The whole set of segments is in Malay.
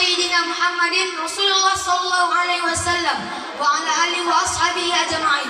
sayyidina Muhammadin Rasulullah sallallahu alaihi wasallam wa ala alihi wa ashabihi ajma'in.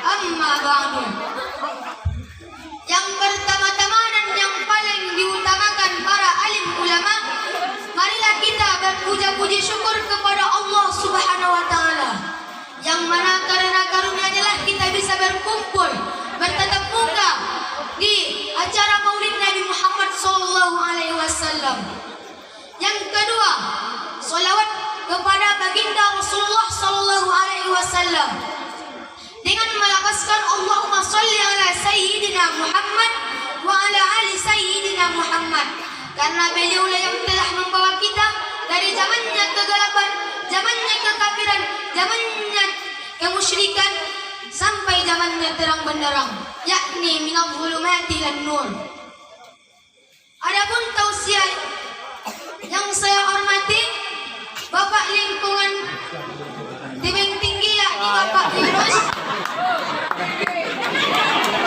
Amma ba'du. Yang pertama-tama dan yang paling diutamakan para alim ulama, marilah kita berpuja-puji syukur kepada Allah Subhanahu wa taala, yang mana karena karunia-Nya lah kita bisa berkumpul, bertatap muka di acara Maulid Nabi Muhammad sallallahu alaihi wasallam. Yang kedua, salawat kepada baginda Rasulullah sallallahu alaihi wasallam dengan melafazkan Allahumma sholli ala sayyidina Muhammad wa ala ali sayyidina Muhammad, karena beliaulah yang telah membawa kita dari zamannya kegelapan, zamannya kekafiran, zamannya kemusyrikan sampai zamannya terang benderang, yakni minal zulumati ilan nur. Adapun tausiah yang saya hormati Bapak Lingkungan Tebing Tinggi, yakni Bapak Yunus.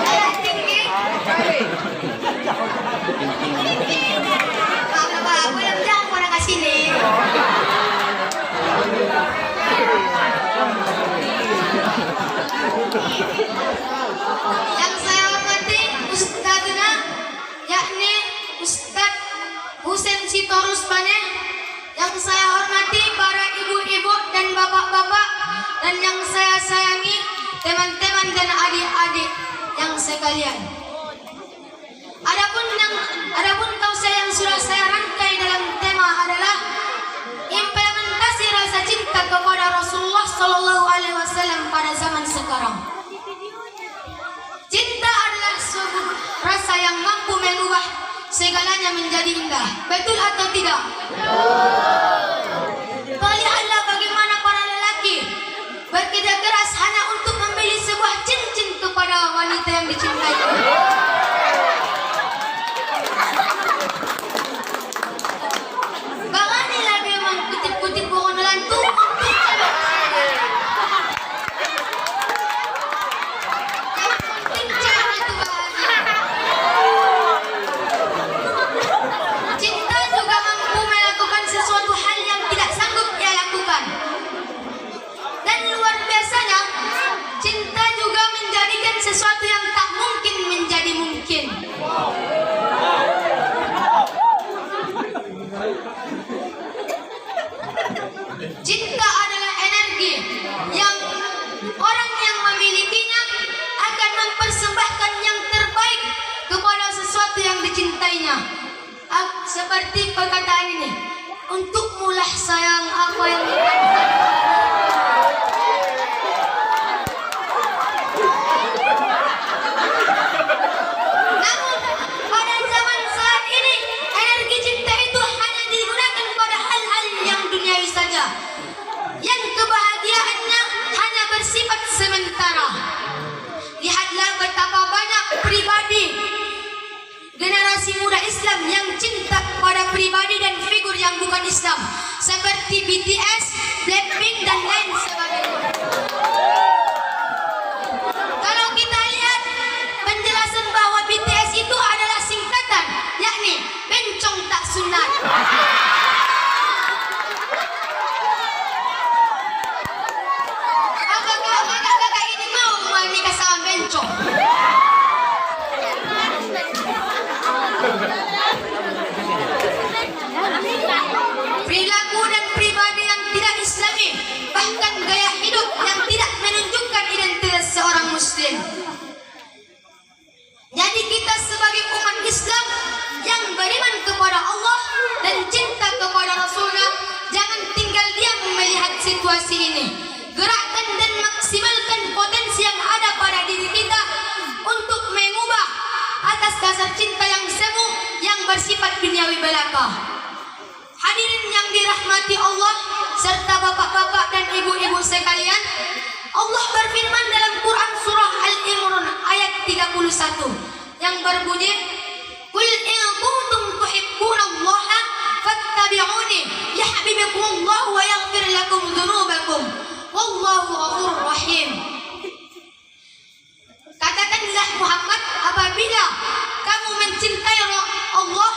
Saya tinggi. Bapak, aku yang jangan pada kesini. Yang saya hormati Ustadzna, yakni Ustadz Husein Sitorus Bane. Yang saya hormati para ibu-ibu dan bapak-bapak, dan yang saya sayangi teman-teman dan adik-adik yang sekalian. Adapun tausiah yang sudah saya rangkai dalam tema adalah implementasi rasa cinta kepada Rasulullah sallallahu alaihi wasallam pada zaman sekarang. Cinta adalah sebuah rasa yang mampu mengubah segalanya menjadi indah. Betul atau tidak? Lihatlah bagaimana para lelaki bekerja keras hanya untuk membeli sebuah cincin kepada wanita yang dicintai. Bagaimana dia mengkutip-kutip pohon lantu untuk cewek. Yang penting cewek itu bahagia. Cinta juga mampu melakukan sesuatu hal yang tidak sanggup dia lakukan. Dan luar biasanya, cinta juga menjadikan sesuatu yang tak mungkin menjadi mungkin. Cinta adalah energi yang orang yang memilikinya akan mempersembahkan yang terbaik kepada sesuatu yang dicintainya. Seperti perkataan ini, untukmu lah sayang apa yang namun pada zaman saat ini energi cinta itu hanya digunakan pada hal-hal yang duniawi saja, yang kebahagiaannya hanya bersifat sementara. Lihatlah betapa banyak pribadi generasi muda Islam yang cinta pada pribadi dan figur yang bukan Islam, seperti BTS, Blackpink dan lain sebagainya. Kalau kita lihat penjelasan bahwa BTS itu adalah singkatan, yakni bencong tak sunat. Apakah kakak ini mau menikah sama bencong? Perilaku dan pribadi yang tidak Islami, bahkan gaya hidup yang tidak menunjukkan identitas seorang Muslim. Jadi kita sebagai umat Islam yang beriman kepada Allah dan cinta kepada Rasulnya, jangan tinggal diam melihat situasi ini. Gerakkan dan maksimalkan potensi yang ada pada diri kita untuk mengubah atas dasar cinta yang semu yang bersifat duniawi belaka. Hadirin yang dirahmati Allah serta bapak-bapak dan ibu-ibu sekalian, Allah berfirman dalam Quran surah Al-Imran ayat 31 yang berbunyi, "Qul in kuntum tuhibbunallaha fattabi'uni yahbibkumullahu wa yaghfir lakum dzunubakum wallahu ghafurur rahim." Katakanlah Muhammad, apabila kamu mencintai Allah,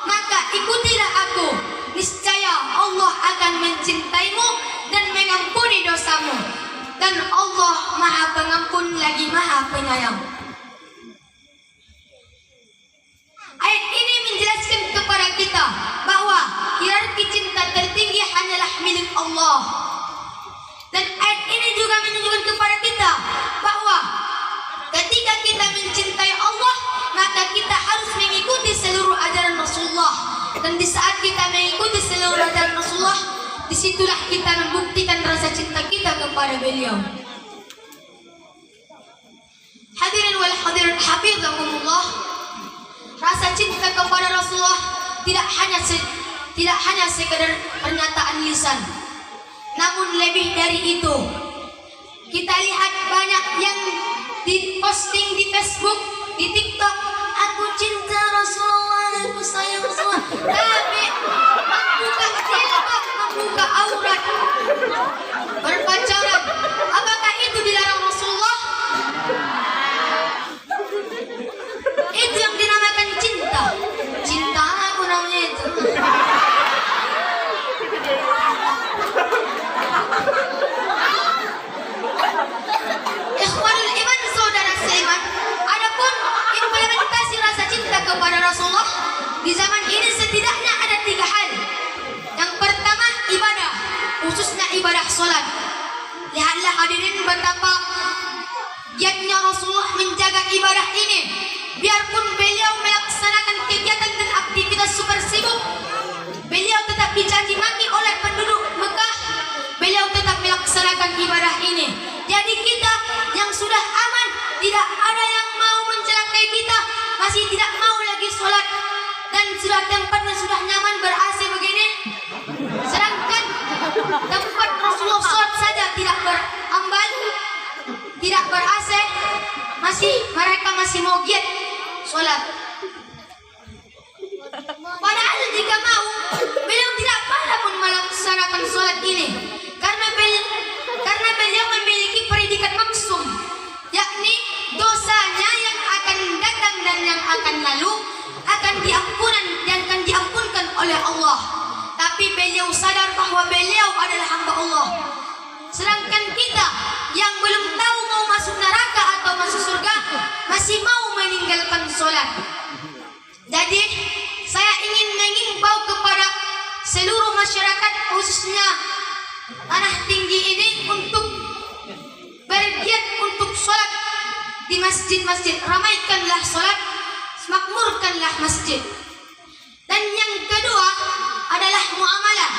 maka ikutilah aku. Niscaya Allah Dan Allah Maha Pengampun lagi Maha Penyayang. Ayat ini menjelaskan kepada kita bahwa hierarki cinta tertinggi hanyalah milik Allah. Dan ayat ini juga menunjukkan kepada kita bahwa ketika kita mencintai Allah, maka kita harus mengikuti seluruh ajaran Rasulullah. Dan di saat kita mengikuti seluruh ajaran Rasulullah, disitulah kita membuktikan rasa cinta kita kepada beliau. Hadirin wal hadirin hafizahumullah, rasa cinta kepada Rasulullah tidak hanya sekadar pernyataan lisan, namun lebih dari itu. Kita lihat banyak yang diposting di Facebook, di TikTok, aku cinta Rasulullah, aku sayang Rasulullah, tapi membuka jilbab, membuka aurat, berpacaran. Apakah itu dilarang Rasulullah? Itu yang dinamakan cinta. Cinta aku namanya itu. Ikhwanul iman, saudara seiman, adapun implementasi rasa cinta kepada Rasulullah di zaman ini setidaknya ada 3 hal. Yang pertama, ibadah, khususnya ibadah sholat. Lihatlah hadirin betapa giatnya Rasulullah menjaga ibadah ini. Biarpun beliau melaksanakan kegiatan dan aktivitas super sibuk, beliau tetap dicaci maki oleh penduduk Mekah, beliau tetap melaksanakan ibadah ini. Jadi kita yang sudah aman, tidak ada yang mau mencelakai kita, masih tidak mau lagi sholat, dan sudah tempatnya sudah nyaman ber-AC begini, sedangkan tempat Rasulullah sholat saja tidak berambal, tidak ber-AC, mereka masih mau giat sholat. Padahal jika mau, beliau tidak pernah pun melaksanakan sholat ini, karena beliau memiliki predikat maksum, yakni dosanya yang akan datang dan yang akan lalu akan diampunkan oleh Allah. Tapi beliau sadar bahwa beliau adalah hamba Allah. Sedangkan kita yang belum tahu mau masuk neraka atau masuk surga masih mau meninggalkan sholat. Jadi saya ingin mengimbau kepada seluruh masyarakat, khususnya tanah tinggi ini, untuk bergiat untuk sholat di masjid-masjid. Ramaikanlah sholat, makmurkanlah masjid. Dan yang kedua adalah muamalah,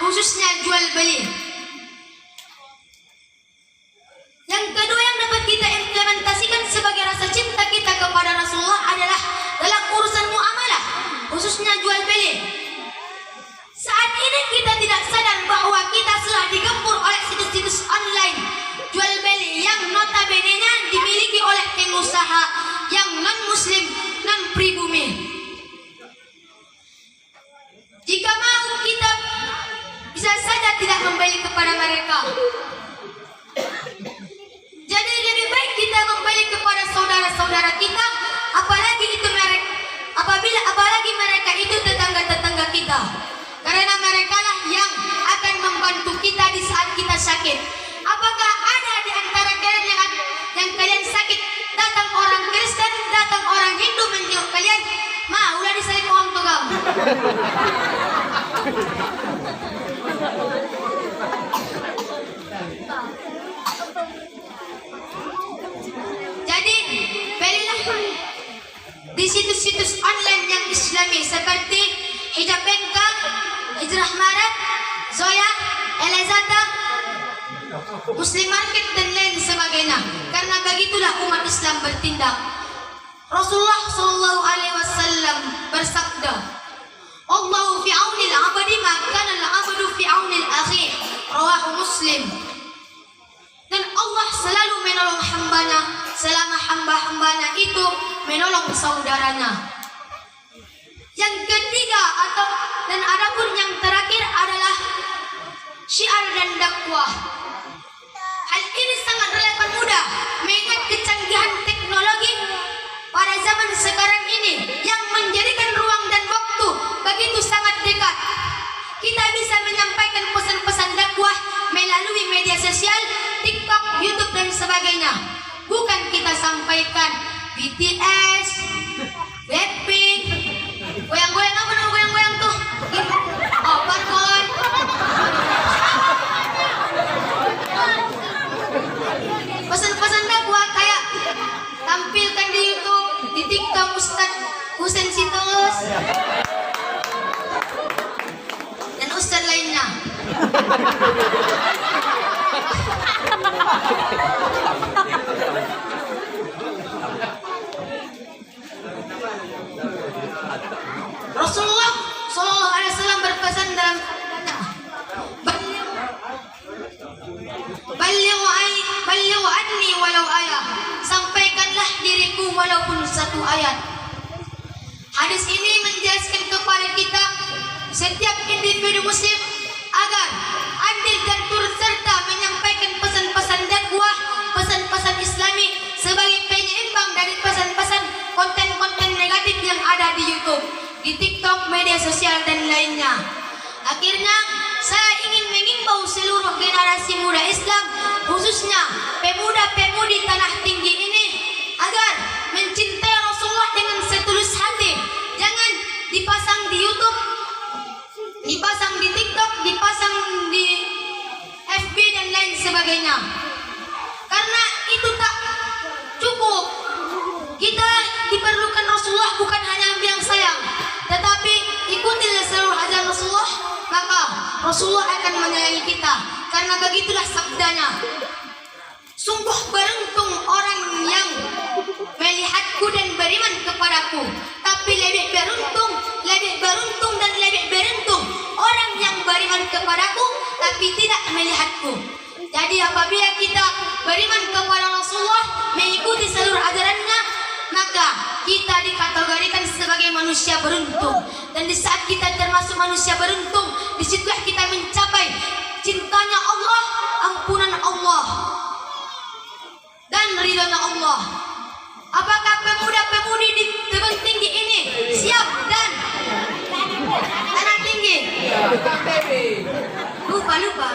khususnya jual beli. Yang kedua yang dapat kita implementasikan sebagai rasa cinta kita kepada Rasulullah adalah dalam urusan muamalah, khususnya jual beli. Saat ini kita tidak sadar bahwa kita sudah digempur oleh situs-situs online jual beli yang notabene-nya dimiliki oleh pengusaha yang non-muslim, non-pribumi. Jika mau, kita bisa saja tidak membeli kepada mereka. Jadi lebih baik kita membeli kepada saudara-saudara kita, apalagi mereka itu tetangga-tetangga kita. Karena mereka lah yang akan membantu kita di saat kita sakit. Apakah ada di antara kalian yang kalian sakit, datang orang Kristen, datang orang Hindu menjenguk kalian? Ulah disalib orang tuh kamu. Jadi belilah di situs-situs online yang Islami seperti Hijab Bengka, Hijrah Maret, Zoya, Elazata, Muslim Market dan lain sebagainya. Karena begitulah umat Islam bertindak. Rasulullah sallallahu alaihi wasallam bersabda, "Allahu fi auni al-'abdi ma kana al-'abdu fi auni al-akhi." Rawahu Muslim. Dan Allah selalu menolong hambanya selama hamba-hambanya itu menolong saudaranya. Yang ketiga dan adapun yang terakhir adalah syiar dan dakwah. Hal ini sangat relevan mudah mengingat kecanggihan teknologi pada zaman sekarang ini yang menjadikan ruang dan waktu begitu sangat dekat. Kita bisa menyampaikan pesan-pesan dakwah melalui media sosial, TikTok, TikTok, YouTube dan sebagainya. Bukan kita sampaikan BTS, Blackpink, goyang-goyang apa nama goyang-goyang tuh? Oh, Parkour. Pesan-pesan dakwah kayak tampilkan di YouTube, di TikTok Ustaz Husein Sitorus dan Ustaz lainnya. Rasulullah Shallallahu Alaihi Wasallam berpesan dalam Balighu anni walau ayat, sampaikanlah diriku walaupun satu ayat. Hadis ini menjelaskan kepada kita setiap individu muslim agar adil dan turut serta menyampaikan pesan-pesan dakwah, pesan-pesan Islami sebagai penyeimbang dari pesan-pesan konten-konten negatif yang ada di YouTube, di TikTok, media sosial dan lainnya. Akhirnya saya ingin mengimbau seluruh generasi muda Islam, khususnya pemuda-pemudi tanah tinggi ini, agar mencintai Rasulullah dengan setulus hati. Jangan dipasang di YouTube, dipasang di TikTok, dipasang di FB dan lain sebagainya. Karena itu tak cukup. Kita diperlukan Rasulullah bukan hanya bilang sayang, tetapi ikutilah seluruh ajaran Rasulullah, maka Rasulullah akan menyayangi kita. Karena begitulah sabdanya, sungguh beruntung orang yang melihatku dan beriman kepadaku, tapi lebih beruntung dan lebih beruntung orang yang beriman kepadaku tapi tidak melihatku. Jadi apabila kita beriman kepada Rasulullah, mengikuti seluruh ajarannya, maka kita dikategorikan sebagai manusia beruntung. Dan di saat kita termasuk manusia beruntung, disitulah kita mencapai cintanya Allah, ampunan Allah, dan ridhonya Allah. Apakah pemuda-pemudi di tebing tinggi ini siap dan tanah tinggi? Lupa.